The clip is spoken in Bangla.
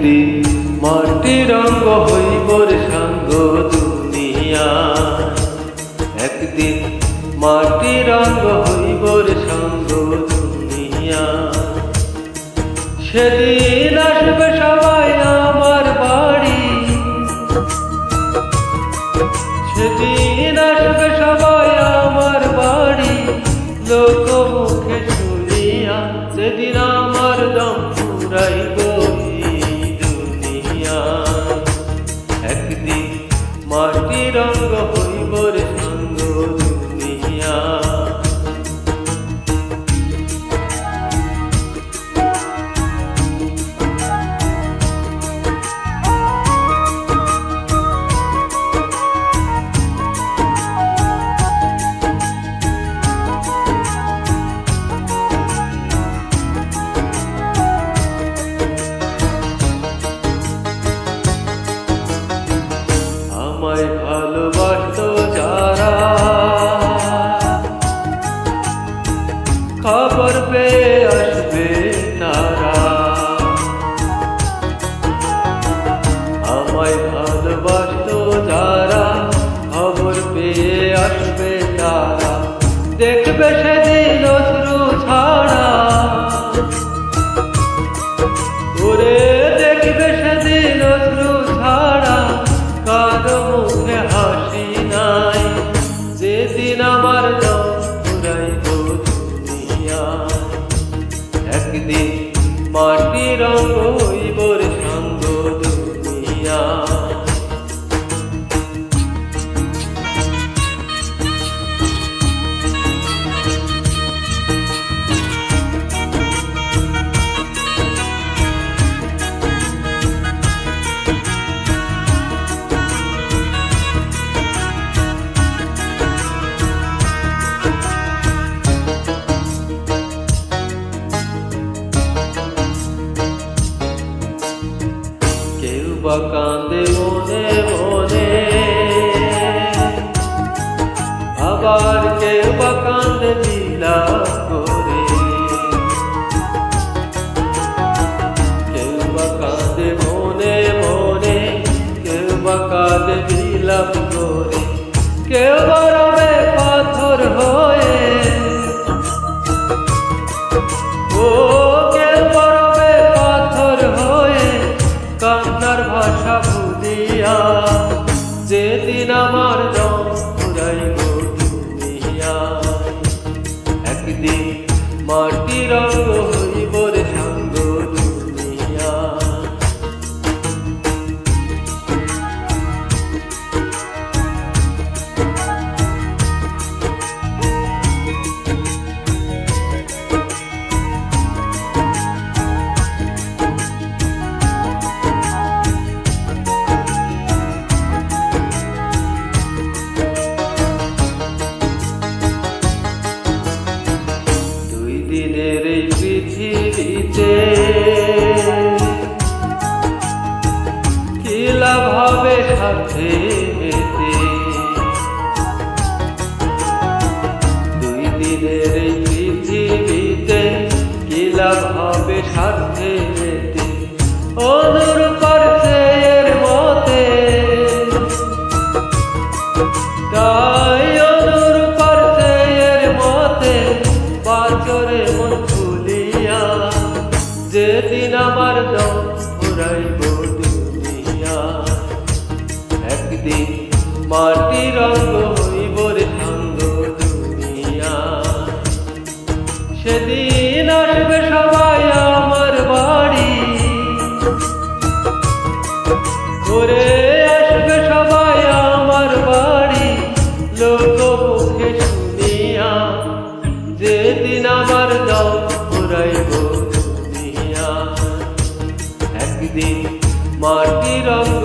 একদিন মাটি রঙ্গ হইবর সাঙ্গ দুনিয়া, একদিন মাটি রঙ্গ হইবর সাঙ্গ দুনিয়া। সেদিন আসবে সবাই আমার বাড়ি, সেদিন আসবে সবাই আমার বাড়ি, লোক মুখে শুনিয়া সেদিন আমার দম ফুরাইব এই দুনিয়ায়। একদিন মাটি রঙ্গ হইবর সাঙ্গ দুনিয়া। আমায় ভালোবাসত যারা, খবর পেয়ে আসবে তারা। আমায় ভালোবাসত যারা, খবর পেয়ে আসবে তারা। দেখবে সেদিন অশ্রু ছাড়া, ওরে দেখবে সেদিন অশ্রু ছাড়া, কারো মুখে হাসি নাই। যেদিন আমার দম ফুরাইব দুনিয়ায়, একদিন মাটি রঙ্গ হইবর সাঙ্গ দুনিয়া। কেউ বা কান্দে মনে মনে, আবার কেউ বা কান্দে বিলাপ করে। কেউ বা কান্দে মনে মনে, কেউ বা কান্দে বিলাপ করে। কেউ বা রবে পাথর হয়ে, ও কেউ বা রবে পাথর হয়ে, কান্নার ভাষা ভুলিয়া। যেদিন আমার দম ফুরাইব দুনিয়ায়, একদিন মাটি রঙ্গ হইবর সাঙ্গ দুনিয়া। দিনের এই পৃথিবীতে কি লাভ হবে সাথে যেতে। দুই দিনের এই পৃথিবীতে কি লাভ হবে সাথে যেতে। অনুরূপার চেয়ের মতে, তাই অনুরূপার চেয়ের মতে, বাচরে মন খুলিয়া। যেদিন আমার দম ফুরাইব দুনিয়ায়, একদিন মাটি রঙ্গ হইবর সাঙ্গ দুনিয়া। সেদিন আসবে সবাই আমার বাড়ি, ওরে আসবে সবাই আমার বাড়ি, লোক মুখে শুনিয়া। যেদিন আমার দম ফুরাইব দুনিয়ায়, একদিন মাটি রঙ্গ